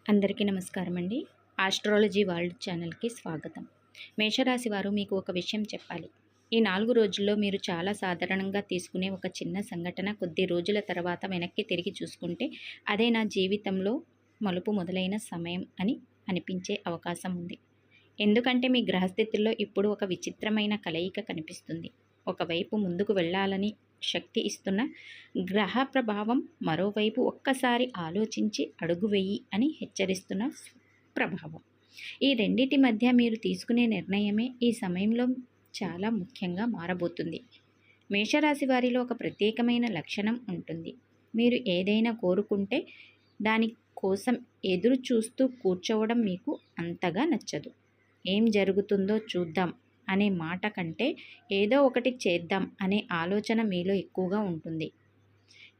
అందరికీ నమస్కారం అండి. ఆస్ట్రాలజీ వరల్డ్ ఛానల్కి స్వాగతం. మేషరాశి వారు మీకు ఒక విషయం చెప్పాలి. ఈ 4 రోజుల్లో మీరు చాలా సాధారణంగా తీసుకునే ఒక చిన్న సంఘటన కొద్ది రోజుల తర్వాత వెనక్కి తిరిగి చూసుకుంటే అదే నా జీవితంలో మలుపు మొదలైన సమయం అని అనిపించే అవకాశం ఉంది. ఎందుకంటే మీ గ్రహస్థితుల్లో ఇప్పుడు ఒక విచిత్రమైన కలయిక కనిపిస్తుంది. ఒకవైపు ముందుకు వెళ్ళాలని శక్తి ఇస్తున్న గ్రహ ప్రభావం, మరోవైపు ఒక్కసారి ఆలోచించి అడుగు వెయ్యి అని హెచ్చరిస్తున్న ప్రభావం. ఈ రెండిటి మధ్య మీరు తీసుకునే నిర్ణయమే ఈ సమయంలో చాలా ముఖ్యంగా మారబోతుంది. మేషరాశి వారిలో ఒక ప్రత్యేకమైన లక్షణం ఉంటుంది. మీరు ఏదైనా కోరుకుంటే దాని కోసం ఎదురు చూస్తూ కూర్చోవడం మీకు అంతగా నచ్చదు. ఏం జరుగుతుందో చూద్దాం అనే మాట కంటే ఏదో ఒకటి చేద్దాం అనే ఆలోచన మీలో ఎక్కువగా ఉంటుంది.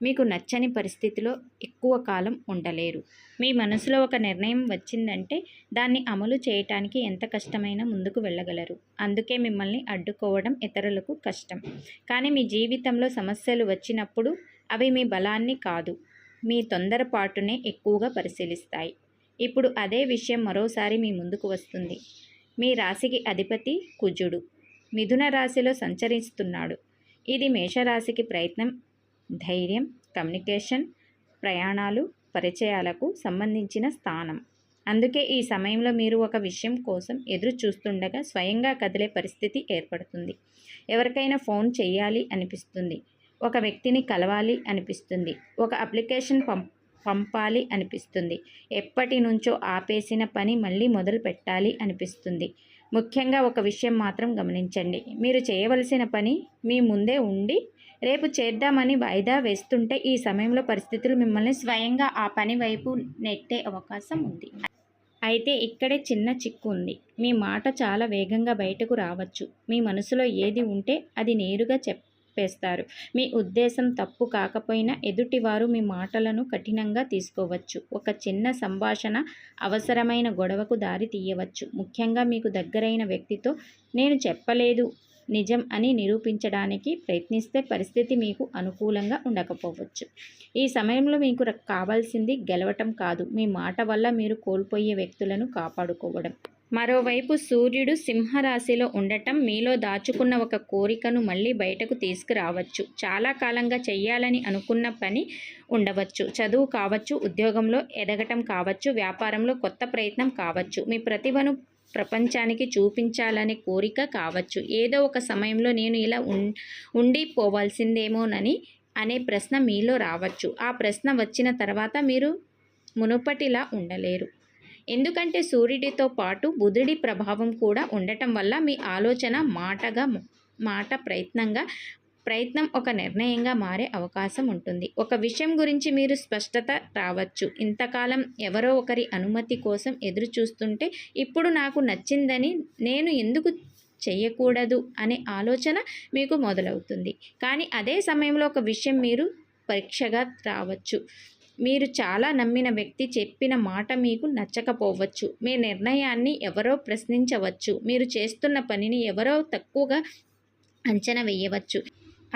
మీకు నచ్చని పరిస్థితిలో ఎక్కువ కాలం ఉండలేరు. మీ మనసులో ఒక నిర్ణయం వచ్చిందంటే దాన్ని అమలు చేయటానికి ఎంత కష్టమైనా ముందుకు వెళ్ళగలరు. అందుకే మిమ్మల్ని అడ్డుకోవడం ఇతరులకు కష్టం. కానీ మీ జీవితంలో సమస్యలు వచ్చినప్పుడు అవి మీ బలాన్ని కాదు, మీ తొందరపాటునే ఎక్కువగా పరిశీలిస్తాయి. ఇప్పుడు అదే విషయం మరోసారి మీ ముందుకు వస్తుంది. మీ రాశికి అధిపతి కుజుడు మిథున రాశిలో సంచరిస్తున్నాడు. ఇది మేషరాశికి ప్రయత్నం, ధైర్యం, కమ్యూనికేషన్, ప్రయాణాలు, పరిచయాలకు సంబంధించిన స్థానం. అందుకే ఈ సమయంలో మీరు ఒక విషయం కోసం ఎదురు చూస్తుండగా స్వయంగా కదిలే పరిస్థితి ఏర్పడుతుంది. ఎవరికైనా ఫోన్ చేయాలి అనిపిస్తుంది. ఒక వ్యక్తిని కలవాలి అనిపిస్తుంది. ఒక అప్లికేషన్ పంపాలి అనిపిస్తుంది. ఎప్పటి నుంచో ఆపేసిన పని మళ్ళీ మొదలు పెట్టాలి అనిపిస్తుంది. ముఖ్యంగా ఒక విషయం మాత్రం గమనించండి. మీరు చేయవలసిన పని మీ ముందే ఉండి రేపు చేద్దామని వాయిదా వేస్తుంటే ఈ సమయంలో పరిస్థితులు మిమ్మల్ని స్వయంగా ఆ పని వైపు నెట్టే అవకాశం ఉంది. అయితే ఇక్కడే చిన్న చిక్కు ఉంది. మీ మాట చాలా వేగంగా బయటకు రావచ్చు. మీ మనసులో ఏది ఉంటే అది నేరుగా చెప్పేస్తారు. మీ ఉద్దేశం తప్పు కాకపోయినా ఎదుటివారు మీ మాటలను కఠినంగా తీసుకోవచ్చు. ఒక చిన్న సంభాషణ అవసరమైన గొడవకు దారి తీయవచ్చు. ముఖ్యంగా మీకు దగ్గరైన వ్యక్తితో నేను చెప్పలేదు నిజం అని నిరూపించడానికి ప్రయత్నిస్తే పరిస్థితి మీకు అనుకూలంగా ఉండకపోవచ్చు. ఈ సమయంలో మీకు కావాల్సింది గెలవటం కాదు, మీ మాట వల్ల మీరు కోల్పోయే వ్యక్తులను కాపాడుకోవడం. మరోవైపు సూర్యుడు సింహరాశిలో ఉండటం మీలో దాచుకున్న ఒక కోరికను మళ్ళీ బయటకు తీసుకురావచ్చు. చాలా కాలంగా చెయ్యాలని అనుకున్న పని ఉండవచ్చు. చదువు కావచ్చు, ఉద్యోగంలో ఎదగటం కావచ్చు, వ్యాపారంలో కొత్త ప్రయత్నం కావచ్చు, మీ ప్రతిభను ప్రపంచానికి చూపించాలనే కోరిక కావచ్చు. ఏదో ఒక సమయంలో నేను ఇలా ఉండిపోవాల్సిందేమోనని అనే ప్రశ్న మీలో రావచ్చు. ఆ ప్రశ్న వచ్చిన తర్వాత మీరు మునుపటిలా ఉండలేరు. ఎందుకంటే సూర్యుడితో పాటు బుధుడి ప్రభావం కూడా ఉండటం వల్ల మీ ఆలోచన ప్రయత్నం ఒక నిర్ణయంగా మారే అవకాశం ఉంటుంది. ఒక విషయం గురించి మీరు స్పష్టత రావచ్చు. ఇంతకాలం ఎవరో ఒకరి అనుమతి కోసం ఎదురు చూస్తుంటే ఇప్పుడు నాకు నచ్చిందని నేను ఎందుకు చేయకూడదు అనే ఆలోచన మీకు మొదలవుతుంది. కానీ అదే సమయంలో ఒక విషయం మీరు పరీక్షగా రావచ్చు. మీరు చాలా నమ్మిన వ్యక్తి చెప్పిన మాట మీకు నచ్చకపోవచ్చు. మీ నిర్ణయాన్ని ఎవరో ప్రశ్నించవచ్చు. మీరు చేస్తున్న పనిని ఎవరో తక్కువగా అంచనా వేయవచ్చు.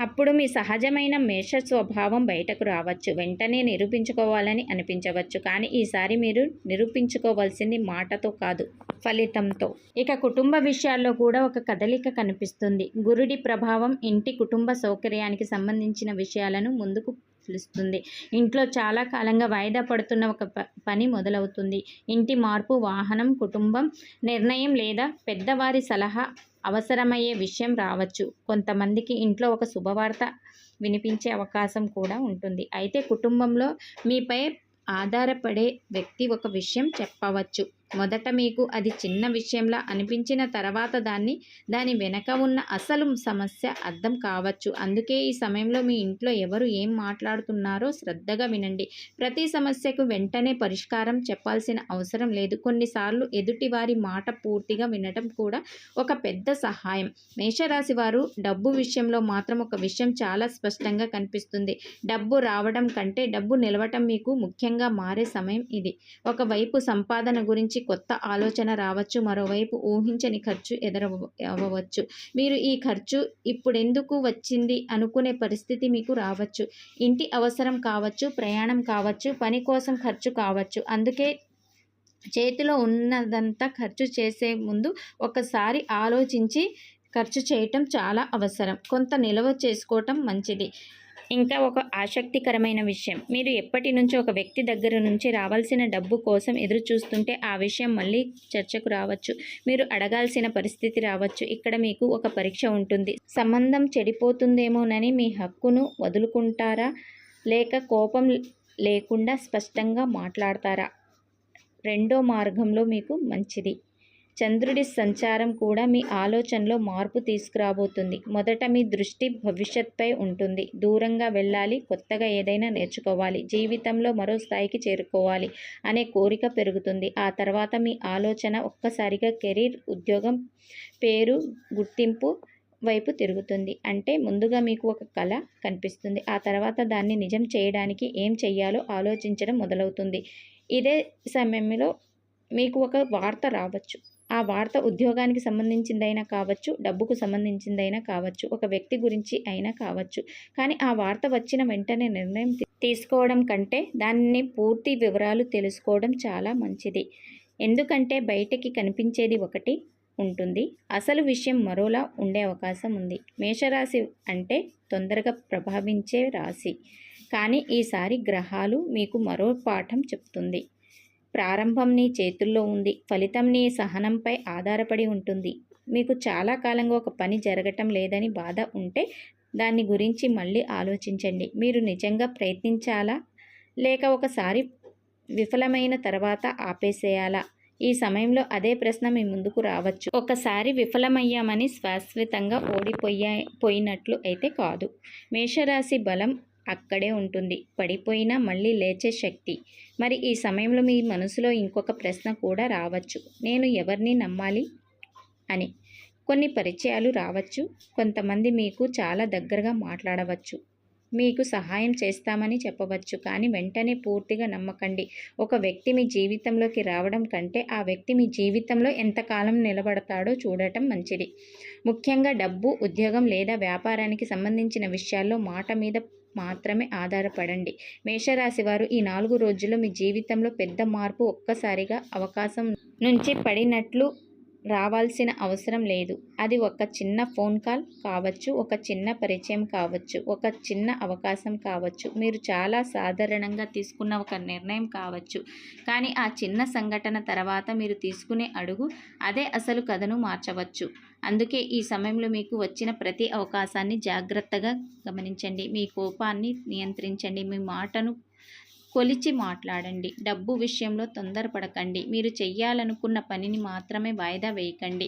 అప్పుడు మీ సహజమైన మేష స్వభావం బయటకు రావచ్చు. వెంటనే నిరూపించుకోవాలని అనిపించవచ్చు. కానీ ఈసారి మీరు నిరూపించుకోవాల్సింది మాటతో కాదు, ఫలితంతో. ఇక కుటుంబ విషయాల్లో కూడా ఒక కదలిక కనిపిస్తుంది. గురుడి ప్రభావం ఇంటి కుటుంబ సౌకర్యానికి సంబంధించిన విషయాలను ముందుకు పిలుస్తుంది. ఇంట్లో చాలా కాలంగా వాయిదా పడుతున్న ఒక పని మొదలవుతుంది. ఇంటి మార్పు, వాహనం, కుటుంబం నిర్ణయం లేదా పెద్దవారి సలహా అవసరమయ్యే విషయం రావచ్చు. కొంతమందికి ఇంట్లో ఒక శుభవార్త వినిపించే అవకాశం కూడా ఉంటుంది. అయితే కుటుంబంలో మీపై ఆధారపడే వ్యక్తి ఒక విషయం చెప్పవచ్చు. మొదట మీకు అది చిన్న విషయంలా అనిపించిన తర్వాత దాని వెనక ఉన్న అసలు సమస్య అర్థం కావచ్చు. అందుకే ఈ సమయంలో మీ ఇంట్లో ఎవరు ఏం మాట్లాడుతున్నారో శ్రద్ధగా వినండి. ప్రతి సమస్యకు వెంటనే పరిష్కారం చెప్పాల్సిన అవసరం లేదు. కొన్నిసార్లు ఎదుటివారి మాట పూర్తిగా వినటం కూడా ఒక పెద్ద సహాయం. మేషరాశి వారు డబ్బు విషయంలో మాత్రం ఒక విషయం చాలా స్పష్టంగా కనిపిస్తుంది. డబ్బు రావడం కంటే డబ్బు నిలవటం మీకు ముఖ్యంగా మారే సమయం ఇది. ఒకవైపు సంపాదన గురించి కొత్త ఆలోచన రావచ్చు. మరోవైపు ఊహించని ఖర్చు ఎదురవ్వచ్చు. మీరు ఈ ఖర్చు ఇప్పుడెందుకు వచ్చింది అనుకునే పరిస్థితి మీకు రావచ్చు. ఇంటి అవసరం కావచ్చు, ప్రయాణం కావచ్చు, పని కోసం ఖర్చు కావచ్చు. అందుకే చేతిలో ఉన్నదంతా ఖర్చు చేసే ముందు ఒకసారి ఆలోచించి ఖర్చు చేయటం చాలా అవసరం. కొంత నిల్వ చేసుకోవటం మంచిది. ఇంకా ఒక ఆసక్తికరమైన విషయం, మీరు ఎప్పటి నుంచో ఒక వ్యక్తి దగ్గర నుంచి రావాల్సిన డబ్బు కోసం ఎదురు చూస్తుంటే ఆ విషయం మళ్ళీ చర్చకు రావచ్చు. మీరు అడగాల్సిన పరిస్థితి రావచ్చు. ఇక్కడ మీకు ఒక పరీక్ష ఉంటుంది. సంబంధం చెడిపోతుందేమోనని మీ హక్కును వదులుకుంటారా, లేక కోపం లేకుండా స్పష్టంగా మాట్లాడతారా? రెండో మార్గంలో మీకు మంచిది. చంద్రుడి సంచారం కూడా మీ ఆలోచనలో మార్పు తీసుకురాబోతుంది. మొదట మీ దృష్టి భవిష్యత్పై ఉంటుంది. దూరంగా వెళ్ళాలి, కొత్తగా ఏదైనా నేర్చుకోవాలి, జీవితంలో మరో స్థాయికి చేరుకోవాలి అనే కోరిక పెరుగుతుంది. ఆ తర్వాత మీ ఆలోచన ఒక్కసారిగా కెరీర్, ఉద్యోగం, పేరు, గుర్తింపు వైపు తిరుగుతుంది. అంటే ముందుగా మీకు ఒక కళ కనిపిస్తుంది. ఆ తర్వాత దాన్ని నిజం చేయడానికి ఏం చెయ్యాలో ఆలోచించడం మొదలవుతుంది. ఇదే సమయంలో మీకు ఒక వార్త రావచ్చు. ఆ వార్త ఉద్యోగానికి సంబంధించిందైనా కావచ్చు, డబ్బుకు సంబంధించిందైనా కావచ్చు, ఒక వ్యక్తి గురించి అయినా కావచ్చు. కానీ ఆ వార్త వచ్చిన వెంటనే నిర్ణయం తీసుకోవడం కంటే దాన్ని పూర్తి వివరాలు తెలుసుకోవడం చాలా మంచిది. ఎందుకంటే బయటకి కనిపించేది ఒకటి ఉంటుంది, అసలు విషయం మరోలా ఉండే అవకాశం ఉంది. మేషరాశి అంటే తొందరగా ప్రభావించే రాశి. కానీ ఈసారి గ్రహాలు మీకు మరో పాఠం చెప్తుంది. ప్రారంభం నీ చేతుల్లో ఉంది, ఫలితం నీ సహనంపై ఆధారపడి ఉంటుంది. మీకు చాలా కాలంగా ఒక పని జరగటం లేదని బాధ ఉంటే దాని గురించి మళ్ళీ ఆలోచించండి. మీరు నిజంగా ప్రయత్నించాలా, లేక ఒకసారి విఫలమైన తర్వాత ఆపేసేయాలా? ఈ సమయంలో అదే ప్రశ్న మీ ముందుకు రావచ్చు. ఒకసారి విఫలమయ్యామని శాశ్వతంగా పోయినట్లు అయితే కాదు. మేషరాశి బలం అక్కడే ఉంటుంది, పడిపోయినా మళ్ళీ లేచే శక్తి. మరి ఈ సమయంలో మీ మనసులో ఇంకొక ప్రశ్న కూడా రావచ్చు, నేను ఎవరిని నమ్మాలి అని. కొన్ని పరిచయాలు రావచ్చు, కొంతమంది మీకు చాలా దగ్గరగా మాట్లాడవచ్చు, మీకు సహాయం చేస్తామని చెప్పవచ్చు. కానీ వెంటనే పూర్తిగా నమ్మకండి. ఒక వ్యక్తి మీ జీవితంలోకి రావడం కంటే ఆ వ్యక్తి మీ జీవితంలో ఎంతకాలం నిలబడతాడో చూడటం మంచిది. ముఖ్యంగా డబ్బు, ఉద్యోగం లేదా వ్యాపారానికి సంబంధించిన విషయాల్లో మాట మీద మాత్రమే ఆధారపడండి. మేషరాశి వారు ఈ 4 రోజుల్లో మీ జీవితంలో పెద్ద మార్పు ఒక్కసారిగా అవకాశం నుంచి పడినట్లు రావాల్సిన అవసరం లేదు. అది ఒక చిన్న ఫోన్ కాల్ కావచ్చు, ఒక చిన్న పరిచయం కావచ్చు, ఒక చిన్న అవకాశం కావచ్చు, మీరు చాలా సాధారణంగా తీసుకున్న ఒక నిర్ణయం కావచ్చు. కానీ ఆ చిన్న సంఘటన తర్వాత మీరు తీసుకునే అడుగు అదే అసలు కథను మార్చవచ్చు. అందుకే ఈ సమయంలో మీకు వచ్చిన ప్రతి అవకాశాన్ని జాగ్రత్తగా గమనించండి. మీ కోపాన్ని నియంత్రించండి. మీ మాటను కొలిచి మాట్లాడండి. డబ్బు విషయంలో తొందరపడకండి. మీరు చెయ్యాలనుకున్న పనిని మాత్రమే వాయిదా వేయకండి.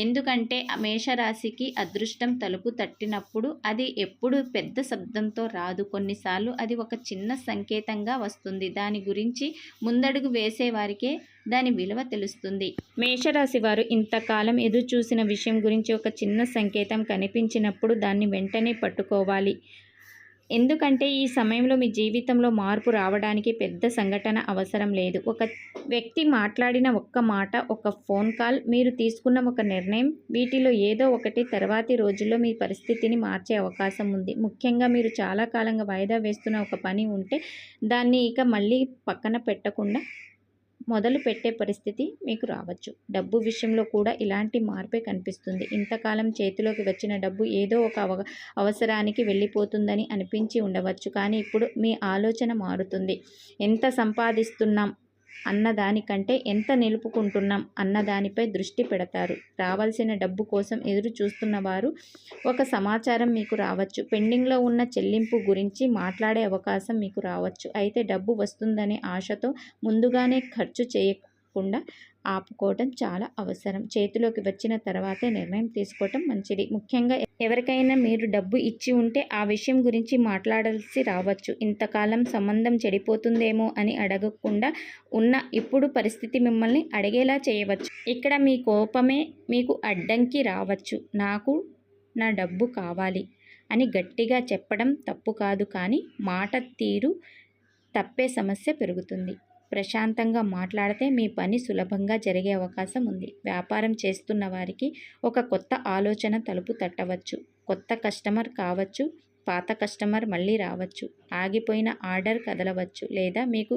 ఎందుకంటే మేషరాశికి అదృష్టం తలుపు తట్టినప్పుడు అది ఎప్పుడు పెద్ద శబ్దంతో రాదు. కొన్నిసార్లు అది ఒక చిన్న సంకేతంగా వస్తుంది. దాని గురించి ముందడుగు వేసేవారికే దాని విలువ తెలుస్తుంది. మేషరాశి వారు ఇంతకాలం ఎదురు చూసిన విషయం గురించి ఒక చిన్న సంకేతం కనిపించినప్పుడు దాన్ని వెంటనే పట్టుకోవాలి. ఎందుకంటే ఈ సమయంలో మీ జీవితంలో మార్పు రావడానికి పెద్ద సంఘటన అవసరం లేదు. ఒక వ్యక్తి మాట్లాడిన ఒక్క మాట, ఒక ఫోన్ కాల్, మీరు తీసుకున్న ఒక నిర్ణయం, వీటిలో ఏదో ఒకటి తర్వాతి రోజుల్లో మీ పరిస్థితిని మార్చే అవకాశం ఉంది. ముఖ్యంగా మీరు చాలా కాలంగా వాయిదా వేస్తున్న ఒక పని ఉంటే దాన్ని ఇక మళ్ళీ పక్కన పెట్టకుండా మొదలు పెట్టే పరిస్థితి మీకు రావచ్చు. డబ్బు విషయంలో కూడా ఇలాంటి మార్పే కనిపిస్తుంది. ఇంతకాలం చేతిలోకి వచ్చిన డబ్బు ఏదో ఒక అవసరానికి వెళ్ళిపోతుందని అనిపించి ఉండవచ్చు. కానీ ఇప్పుడు మీ ఆలోచన మారుతుంది. ఎంత సంపాదిస్తున్నాం అన్నదానికంటే ఎంత నిలుపుకుంటున్నాం అన్నదానిపై దృష్టి పెడతారు. రావాల్సిన డబ్బు కోసం ఎదురు చూస్తున్న వారు ఒక సమాచారం మీకు రావచ్చు. పెండింగ్లో ఉన్న చెల్లింపు గురించి మాట్లాడే అవకాశం మీకు రావచ్చు. అయితే డబ్బు వస్తుందనే ఆశతో ముందుగానే ఖర్చు చేయకుండా ఆపుకోవడం చాలా అవసరం. చేతిలోకి వచ్చిన తర్వాతే నిర్ణయం తీసుకోవటం మంచిది. ముఖ్యంగా ఎవరికైనా మీరు డబ్బు ఇచ్చి ఉంటే ఆ విషయం గురించి మాట్లాడాల్సి రావచ్చు. ఇంతకాలం సంబంధం చెడిపోతుందేమో అని అడగకుండా ఉన్న ఇప్పుడు పరిస్థితి మిమ్మల్ని అడిగేలా చేయవచ్చు. ఇక్కడ మీ కోపమే మీకు అడ్డంకి రావచ్చు. నాకు నా డబ్బు కావాలి అని గట్టిగా చెప్పడం తప్పు కాదు, కానీ మాట తీరు తప్పే సమస్య పెరుగుతుంది. ప్రశాంతంగా మాట్లాడితే మీ పని సులభంగా జరిగే అవకాశం ఉంది. వ్యాపారం చేస్తున్న వారికి ఒక కొత్త ఆలోచన తలుపు తట్టవచ్చు. కొత్త కస్టమర్ కావచ్చు, పాత కస్టమర్ మళ్ళీ రావచ్చు, ఆగిపోయిన ఆర్డర్ కదలవచ్చు, లేదా మీకు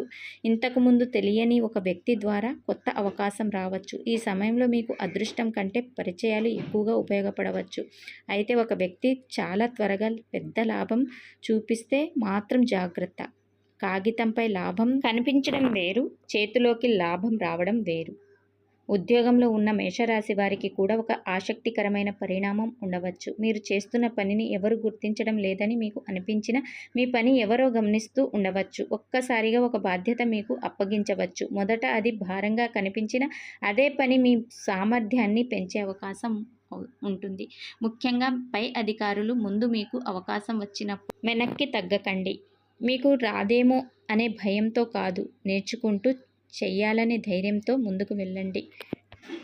ఇంతకుముందు తెలియని ఒక వ్యక్తి ద్వారా కొత్త అవకాశం రావచ్చు. ఈ సమయంలో మీకు అదృష్టం కంటే పరిచయాలు ఎక్కువగా ఉపయోగపడవచ్చు. అయితే ఒక వ్యక్తి చాలా త్వరగా పెద్ద లాభం చూపిస్తే మాత్రం జాగ్రత్త. కాగితంపై లాభం కనిపించడం వేరు, చేతిలోకి లాభం రావడం వేరు. ఉద్యోగంలో ఉన్న మేషరాశి వారికి కూడా ఒక ఆసక్తికరమైన పరిణామం ఉండవచ్చు. మీరు చేస్తున్న పనిని ఎవరు గుర్తించడం లేదని మీకు అనిపించిన మీ పని ఎవరో గమనిస్తూ ఉండవచ్చు. ఒక్కసారిగా ఒక బాధ్యత మీకు అప్పగించవచ్చు. మొదట అది భారంగా కనిపించిన అదే పని మీ సామర్థ్యాన్ని పెంచే అవకాశం ఉంటుంది. ముఖ్యంగా పై అధికారులు ముందు మీకు అవకాశం వచ్చినప్పుడు వెనక్కి తగ్గకండి. మీకు రాదేమో అనే భయంతో కాదు, నేర్చుకుంటూ చెయ్యాలనే ధైర్యంతో ముందుకు వెళ్ళండి.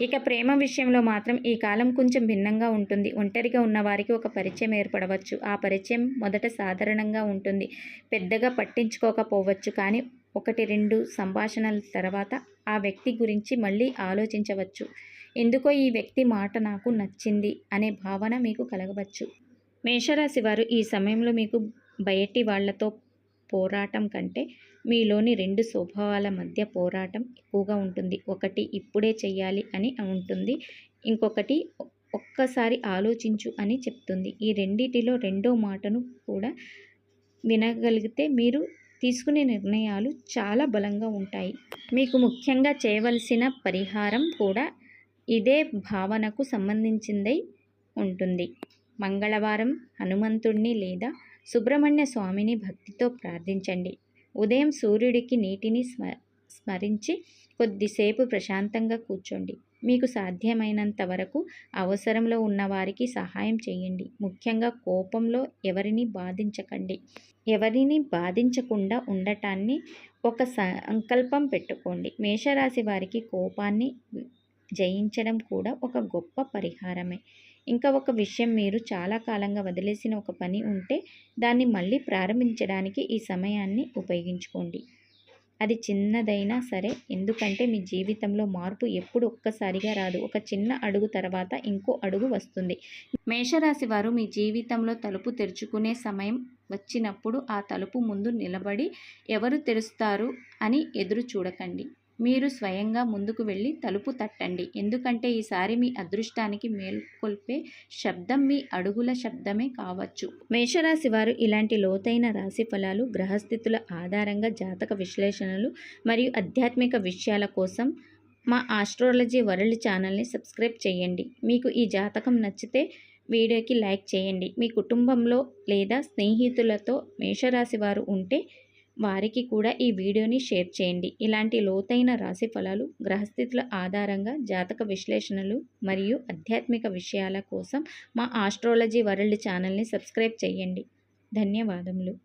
ఇక ప్రేమ విషయంలో మాత్రం ఈ కాలం కొంచెం భిన్నంగా ఉంటుంది. ఒంటరిగా ఉన్నవారికి ఒక పరిచయం ఏర్పడవచ్చు. ఆ పరిచయం మొదట సాధారణంగా ఉంటుంది, పెద్దగా పట్టించుకోకపోవచ్చు. కానీ 1-2 సంభాషణల తర్వాత ఆ వ్యక్తి గురించి మళ్ళీ ఆలోచించవచ్చు. ఎందుకో ఈ వ్యక్తి మాట నాకు నచ్చింది అనే భావన మీకు కలగవచ్చు. మేషరాశి వారు ఈ సమయంలో మీకు బయటి వాళ్లతో పోరాటం కంటే మీలోని 2 స్వభావాల మధ్య పోరాటం ఎక్కువగా ఉంటుంది. ఒకటి ఇప్పుడే చెయ్యాలి అని ఉంటుంది, ఇంకొకటి ఒక్కసారి ఆలోచించు అని చెప్తుంది. ఈ రెండిటిలో రెండో మాటను కూడా వినగలిగితే మీరు తీసుకునే నిర్ణయాలు చాలా బలంగా ఉంటాయి. మీకు ముఖ్యంగా చేయవలసిన పరిహారం కూడా ఇదే భావనకు సంబంధించిందై ఉంటుంది. మంగళవారం హనుమంతుడిని లేదా సుబ్రహ్మణ్య స్వామిని భక్తితో ప్రార్థించండి. ఉదయం సూర్యుడికి నీటిని స్మరించి కొద్దిసేపు ప్రశాంతంగా కూర్చోండి. మీకు సాధ్యమైనంత వరకు అవసరంలో ఉన్నవారికి సహాయం చేయండి. ముఖ్యంగా కోపంలో ఎవరిని బాధించకండి. ఎవరిని బాధించకుండా ఉండటాన్ని ఒక సంకల్పం పెట్టుకోండి. మేషరాశి వారికి కోపాన్ని జయించడం కూడా ఒక గొప్ప పరిహారమే. ఇంకా ఒక విషయం, మీరు చాలా కాలంగా వదిలేసిన ఒక పని ఉంటే దాన్ని మళ్ళీ ప్రారంభించడానికి ఈ సమయాన్ని ఉపయోగించుకోండి. అది చిన్నదైనా సరే, ఎందుకంటే మీ జీవితంలో మార్పు ఎప్పుడు ఒక్కసారిగా రాదు. ఒక చిన్న అడుగు తర్వాత ఇంకో అడుగు వస్తుంది. మేషరాశి వారు మీ జీవితంలో తలుపు తెరుచుకునే సమయం వచ్చినప్పుడు ఆ తలుపు ముందు నిలబడి ఎవరు తెరుస్తారు అని ఎదురు చూడకండి. మీరు స్వయంగా ముందుకు వెళ్ళి తలుపు తట్టండి. ఎందుకంటే ఈసారి మీ అదృష్టానికి మేల్కొల్పే శబ్దం మీ అడుగుల శబ్దమే కావచ్చు. మేషరాశి వారు ఇలాంటి లోతైన రాశి ఫలాలు, గ్రహస్థితుల ఆధారంగా జాతక విశ్లేషణలు మరియు ఆధ్యాత్మిక విషయాల కోసం మా ఆస్ట్రాలజీ వరల్డ్ ఛానల్ని సబ్స్క్రైబ్ చేయండి. మీకు ఈ జాతకం నచ్చితే వీడియోకి లైక్ చేయండి. మీ కుటుంబంలో లేదా స్నేహితులతో మేషరాశి వారు ఉంటే వారికి కూడా ఈ వీడియోని షేర్ చేయండి. ఇలాంటి లోతైన రాశి ఫలాలు, గ్రహస్థితుల ఆధారంగా జాతక విశ్లేషణలు మరియు ఆధ్యాత్మిక విషయాల కోసం మా ఆస్ట్రాలజీ వరల్డ్ ఛానల్ని సబ్స్క్రైబ్ చేయండి. ధన్యవాదములు.